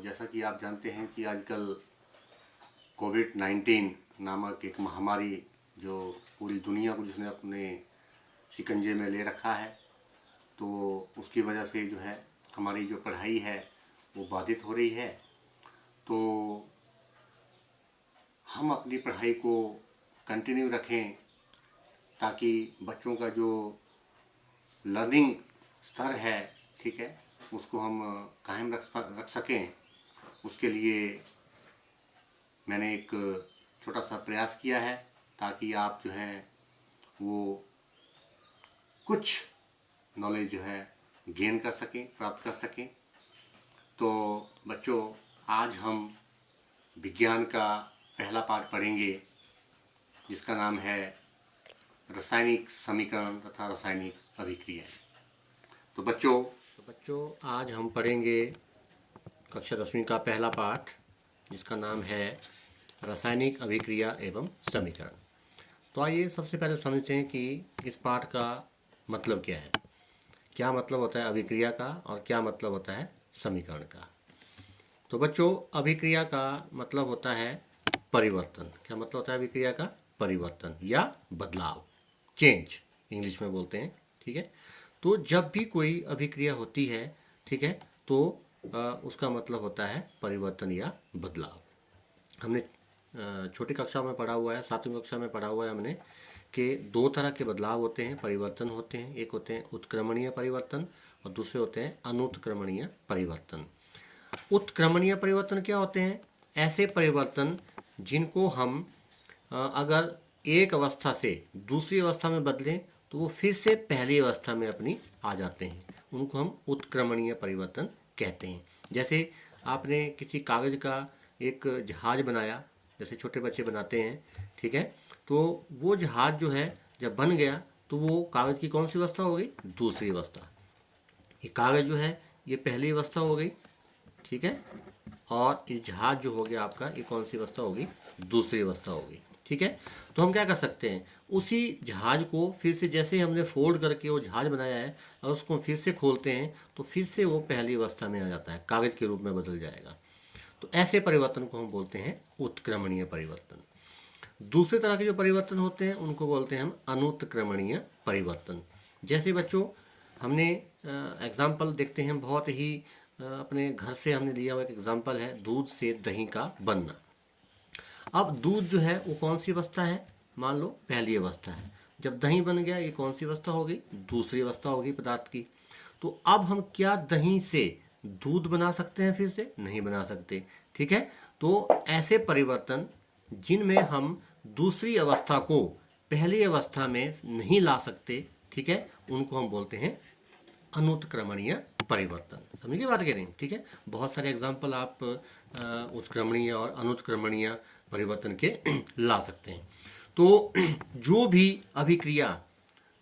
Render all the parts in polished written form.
जैसा कि आप जानते हैं कि आजकल कोविड-19 नामक एक महामारी जो पूरी दुनिया को जिसने अपने शिकंजे में ले रखा है, तो उसकी वजह से जो है हमारी जो पढ़ाई है वो बाधित हो रही है। तो हम अपनी पढ़ाई को कंटिन्यू रखें ताकि बच्चों का जो लर्निंग स्तर है, ठीक है, उसको हम कायम रख सकें। उसके लिए मैंने एक छोटा सा प्रयास किया है ताकि आप जो है वो कुछ नॉलेज जो है गेन कर सकें, प्राप्त कर सकें। तो बच्चों, आज हम विज्ञान का पहला पाठ पढ़ेंगे जिसका नाम है रासायनिक समीकरण तथा रासायनिक अभिक्रिया। तो बच्चों आज हम पढ़ेंगे कक्षा 10वीं का पहला पाठ जिसका नाम है रासायनिक अभिक्रिया एवं समीकरण। तो आइए सबसे पहले समझते हैं कि इस पाठ का मतलब क्या है, क्या मतलब होता है अभिक्रिया का और क्या मतलब होता है समीकरण का। तो बच्चों, अभिक्रिया का मतलब होता है परिवर्तन। क्या मतलब होता है अभिक्रिया का? परिवर्तन या बदलाव, चेंज इंग्लिश में बोलते हैं, ठीक है। तो जब भी कोई अभिक्रिया होती है, ठीक है, तो उसका मतलब होता है परिवर्तन या बदलाव। हमने छोटी कक्षा में पढ़ा हुआ है, 7वीं कक्षा में पढ़ा हुआ है हमने कि दो तरह के बदलाव होते हैं, परिवर्तन होते हैं। एक होते हैं उत्क्रमणीय परिवर्तन और दूसरे होते हैं अनुत्क्रमणीय परिवर्तन। उत्क्रमणीय परिवर्तन क्या होते हैं? ऐसे परिवर्तन जिनको हम अगर एक अवस्था से दूसरी अवस्था में बदलें तो वो फिर से पहली अवस्था में अपनी आ जाते हैं, उनको हम उत्क्रमणीय परिवर्तन कहते हैं। जैसे आपने किसी कागज़ का एक जहाज बनाया, जैसे छोटे बच्चे बनाते हैं, ठीक है, तो वो जहाज जो है जब बन गया तो वो कागज़ की कौन सी अवस्था हो गई? दूसरी अवस्था। ये कागज़ जो है ये पहली अवस्था हो गई, ठीक है, और ये जहाज जो हो गया आपका ये कौन सी अवस्था होगी? दूसरी अवस्था होगी, ठीक है। तो हम क्या कर सकते हैं, उसी जहाज को फिर से जैसे हमने फोल्ड करके वो जहाज बनाया है और उसको फिर से खोलते हैं तो फिर से वो पहली अवस्था में आ जाता है, कागज़ के रूप में बदल जाएगा। तो ऐसे परिवर्तन को हम बोलते हैं उत्क्रमणीय परिवर्तन। दूसरे तरह के जो परिवर्तन होते हैं उनको बोलते हैं हम अनुत्क्रमणीय परिवर्तन। जैसे बच्चों हमने एग्जाम्पल देखते हैं, बहुत ही अपने घर से हमने लिया हुआ एक एग्जाम्पल है, दूध से दही का बनना। अब दूध जो है वो कौन सी अवस्था है? मान लो पहली अवस्था है। जब दही बन गया ये कौन सी अवस्था हो गई? दूसरी अवस्था होगी पदार्थ की। तो अब हम क्या दही से दूध बना सकते हैं? फिर से नहीं बना सकते, ठीक है। तो ऐसे परिवर्तन जिनमें हम दूसरी अवस्था को पहली अवस्था में नहीं ला सकते, ठीक है, उनको हम बोलते हैं अनुत्क्रमणीय परिवर्तन। समझिए बात कह रहे हैं, ठीक है। बहुत सारे एग्जाम्पल आप उत्क्रमणीय और अनुत्क्रमणीय परिवर्तन के ला सकते हैं। तो जो भी अभिक्रिया,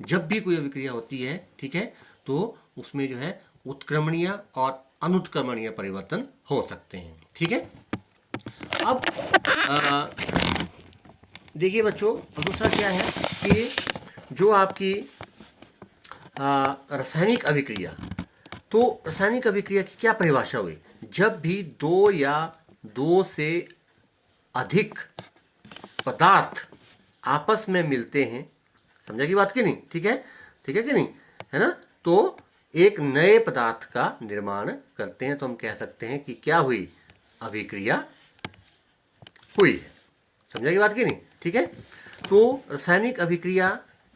जब भी कोई अभिक्रिया होती है, ठीक है, तो उसमें जो है उत्क्रमणीय और अनुत्क्रमणीय परिवर्तन हो सकते हैं, ठीक है। अब देखिए बच्चों, दूसरा क्या है कि जो आपकी रासायनिक अभिक्रिया, तो रासायनिक अभिक्रिया की क्या परिभाषा हुई? जब भी दो या दो से अधिक पदार्थ आपस में मिलते हैं, समझा की बात की नहीं? ठीक है, ठीक है कि नहीं, है ना, तो एक नए पदार्थ का निर्माण करते हैं तो हम कह सकते हैं कि क्या हुई? अभिक्रिया हुई है। समझा की बात की नहीं? ठीक है। तो रासायनिक अभिक्रिया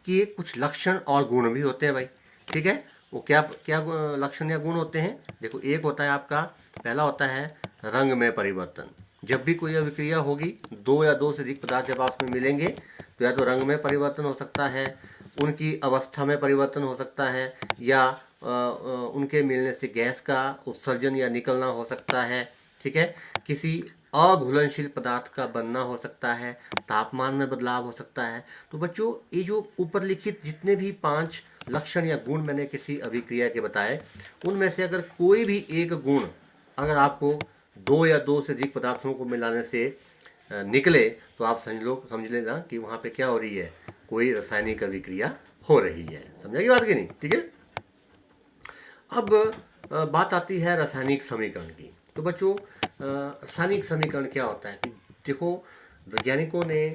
के कुछ लक्षण और गुण भी होते हैं भाई, ठीक है। वो क्या क्या लक्षण या गुण होते हैं? देखो, एक होता है आपका, पहला होता है रंग में परिवर्तन। जब भी कोई अभिक्रिया होगी, दो या दो से अधिक पदार्थ जब आपस में मिलेंगे तो या तो रंग में परिवर्तन हो सकता है, उनकी अवस्था में परिवर्तन हो सकता है, या उनके मिलने से गैस का उत्सर्जन या निकलना हो सकता है, ठीक है। किसी अघुलनशील पदार्थ का बनना हो सकता है, तापमान में बदलाव हो सकता है। तो बच्चों, ये जो ऊपर लिखित जितने भी 5 लक्षण या गुण मैंने किसी अभिक्रिया के बताए, उनमें से अगर कोई भी एक गुण अगर आपको दो या दो से अधिक पदार्थों को मिलाने से निकले तो आप समझ लेना कि वहाँ पे क्या हो रही है? कोई रासायनिक अभिक्रिया हो रही है। समझा की बात की नहीं? ठीक है। अब बात आती है रासायनिक समीकरण की। तो बच्चों रासायनिक समीकरण क्या होता है कि देखो, वैज्ञानिकों ने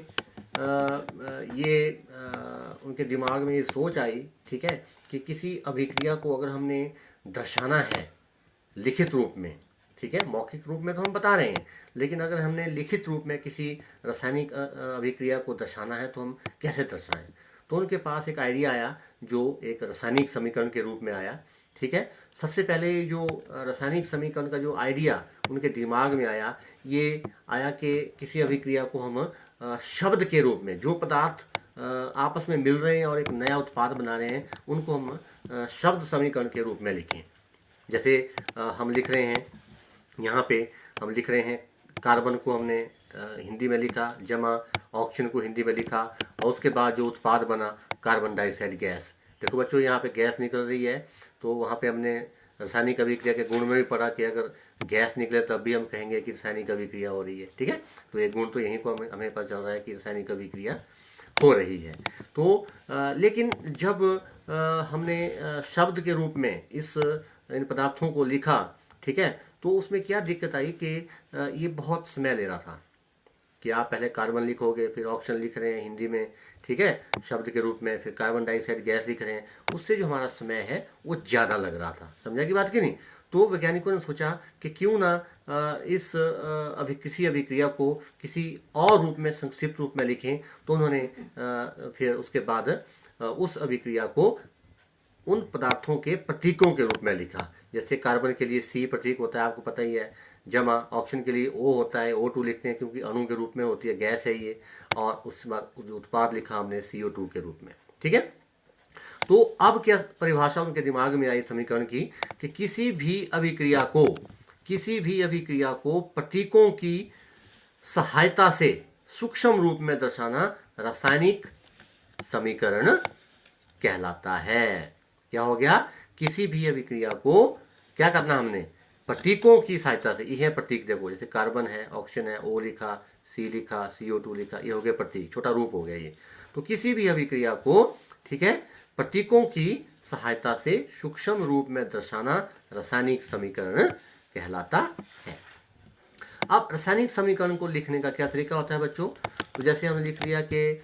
उनके दिमाग में ये सोच आई, ठीक है, कि किसी अभिक्रिया को अगर हमने दर्शाना है लिखित रूप में, ठीक है, मौखिक रूप में तो हम बता रहे हैं, लेकिन अगर हमने लिखित रूप में किसी रासायनिक अभिक्रिया को दर्शाना है तो हम कैसे दर्शाएं। तो उनके पास एक आइडिया आया जो एक रासायनिक समीकरण के रूप में आया, ठीक है। सबसे पहले जो रासायनिक समीकरण का जो आइडिया उनके दिमाग में आया, ये आया कि किसी अभिक्रिया को हम शब्द के रूप में, जो पदार्थ आपस में मिल रहे हैं और एक नया उत्पाद बना रहे हैं, उनको हम शब्द समीकरण के रूप में लिखें। जैसे हम लिख रहे हैं, यहाँ पे हम लिख रहे हैं कार्बन को हमने हिंदी में लिखा, जमा ऑक्सीजन को हिंदी में लिखा, और उसके बाद जो उत्पाद बना कार्बन डाइऑक्साइड गैस। देखो बच्चों, यहाँ पे गैस निकल रही है, तो वहाँ पे हमने रासायनिक अभिक्रिया के गुण में भी पढ़ा कि अगर गैस निकले तब भी हम कहेंगे कि रासायनिक अभिक्रिया हो रही है, ठीक है। तो ये गुण तो यहीं को हमें पता चल रहा है कि रासायनिक अभिक्रिया हो रही है। तो लेकिन जब हमने शब्द के रूप में इन पदार्थों को लिखा, ठीक है, तो उसमें क्या दिक्कत आई कि ये बहुत समय ले रहा था कि आप पहले कार्बन लिखोगे, फिर ऑक्सीजन लिख रहे हैं हिंदी में, ठीक है, शब्द के रूप में, फिर कार्बन डाइऑक्साइड गैस लिख रहे हैं, उससे जो हमारा समय है वो ज़्यादा लग रहा था। समझा की बात कि नहीं। तो वैज्ञानिकों ने सोचा कि क्यों ना किसी अभिक्रिया को किसी और रूप में, संक्षिप्त रूप में लिखें। तो उन्होंने फिर उसके बाद उस अभिक्रिया को उन पदार्थों के प्रतीकों के रूप में लिखा। जैसे कार्बन के लिए C प्रतीक होता है, आपको पता ही है, जमा ऑक्सीजन के लिए O होता है, O2 लिखते हैं क्योंकि अणु के रूप में होती है, गैस है ये, और उसके बाद जो उत्पाद लिखा हमने CO2 के रूप में, ठीक है। तो अब क्या परिभाषा उनके दिमाग में आई समीकरण की कि किसी भी अभिक्रिया को प्रतीकों की सहायता से सूक्ष्म रूप में दर्शाना रासायनिक समीकरण कहलाता है। क्या हो गया, किसी भी अभिक्रिया को क्या करना, हमने प्रतीकों की सहायता से। यह प्रतीक देखो, जैसे कार्बन है, ऑक्सीजन है, O लिखा, C लिखा, CO2 लिखा, ये हो गया प्रतीक, छोटा रूप हो गया ये। तो किसी भी अभिक्रिया को, ठीक है, प्रतीकों की सहायता से सूक्ष्म रूप में दर्शाना रासायनिक समीकरण कहलाता है। अब रासायनिक समीकरण को लिखने का क्या तरीका होता है बच्चों। तो जैसे हमने लिख लिया कि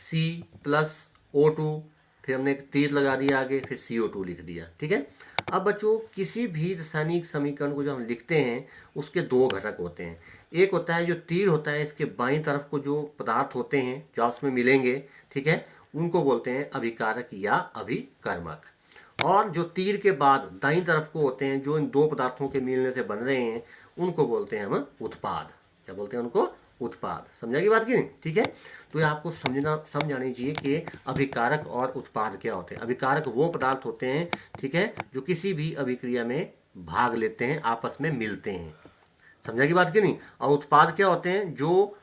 C+O2, फिर हमने एक तीर लगा दिया आगे, फिर CO2 लिख दिया, ठीक है। अब बच्चों, किसी भी रासायनिक समीकरण को जो हम लिखते हैं उसके दो घटक होते हैं। एक होता है जो तीर होता है, इसके बाईं तरफ को जो पदार्थ होते हैं जो आपस में मिलेंगे, ठीक है, उनको बोलते हैं अभिकारक या अभिकर्मक। और जो तीर के बाद दाईं तरफ को होते हैं, जो इन दो पदार्थों के मिलने से बन रहे हैं, उनको बोलते हैं हम उत्पाद। क्या बोलते हैं उनको, उत्पाद। समझा की बात की नहीं, ठीक है। तो ये आपको समझ आनी चाहिए कि अभिकारक और उत्पाद क्या होते हैं। अभिकारक वो पदार्थ होते हैं, ठीक है, जो किसी भी अभिक्रिया में भाग लेते हैं, आपस में मिलते हैं। समझा की बात की नहीं। और उत्पाद क्या होते हैं, जो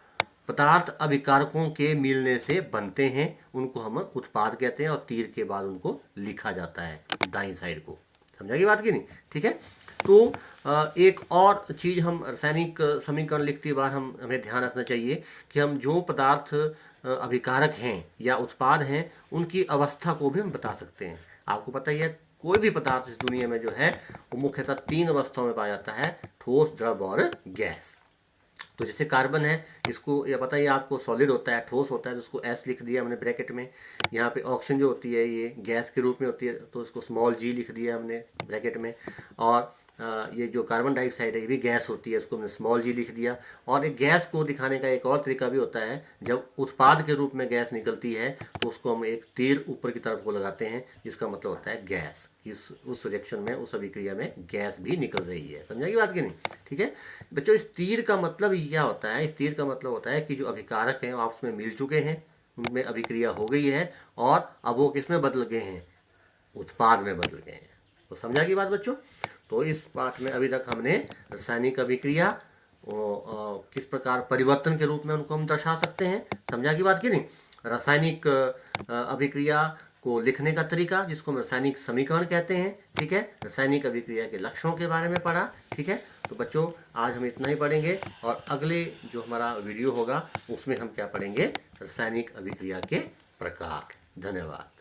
पदार्थ अभिकारकों के मिलने से बनते हैं, उनको हम उत्पाद कहते हैं, और तीर के बाद उनको लिखा जाता है दाईं साइड को। समझा की बात की नहीं, ठीक है। तो एक और चीज़ हम रासायनिक समीकरण लिखते बार हमें ध्यान रखना चाहिए कि हम जो पदार्थ अभिकारक हैं या उत्पाद हैं, उनकी अवस्था को भी हम बता सकते हैं। आपको पता ही है, कोई भी पदार्थ इस दुनिया में जो है वो मुख्यतः 3 अवस्थाओं में पाया जाता है, ठोस, द्रव और गैस। तो जैसे कार्बन है, इसको ये पता ही आपको सॉलिड होता है, ठोस होता है, तो उसको S लिख दिया हमने ब्रैकेट में। यहाँ पे ऑक्सीजन जो होती है ये गैस के रूप में होती है, तो इसको स्मॉल g लिख दिया हमने ब्रैकेट में। और ये जो कार्बन डाइऑक्साइड है ये भी गैस होती है, इसको हमने स्मॉल g लिख दिया। और एक गैस को दिखाने का एक और तरीका भी होता है, जब उत्पाद के रूप में गैस निकलती है तो उसको हम एक तीर ऊपर की तरफ को लगाते हैं, जिसका मतलब होता है गैस। उस रिएक्शन में, उस अभिक्रिया में गैस भी निकल रही है। समझा की बात की नहीं, ठीक है बच्चों। इस तीर का मतलब क्या होता है, इस तीर का मतलब होता है कि जो अभिकारक हैं वो आपस में मिल चुके हैं, उनमें अभिक्रिया हो गई है, और अब वो किस में बदल गए हैं, उत्पाद में बदल गए हैं। तो समझा की बात बच्चों। तो इस पाठ में अभी तक हमने रासायनिक अभिक्रिया किस प्रकार परिवर्तन के रूप में उनको हम दर्शा सकते हैं, समझा की बात की नहीं। रासायनिक अभिक्रिया को लिखने का तरीका, जिसको हम रासायनिक समीकरण कहते हैं, ठीक है। रासायनिक अभिक्रिया के लक्षणों के बारे में पढ़ा, ठीक है। तो बच्चों आज हम इतना ही पढ़ेंगे, और अगले जो हमारा वीडियो होगा उसमें हम क्या पढ़ेंगे, रासायनिक अभिक्रिया के प्रकार। धन्यवाद।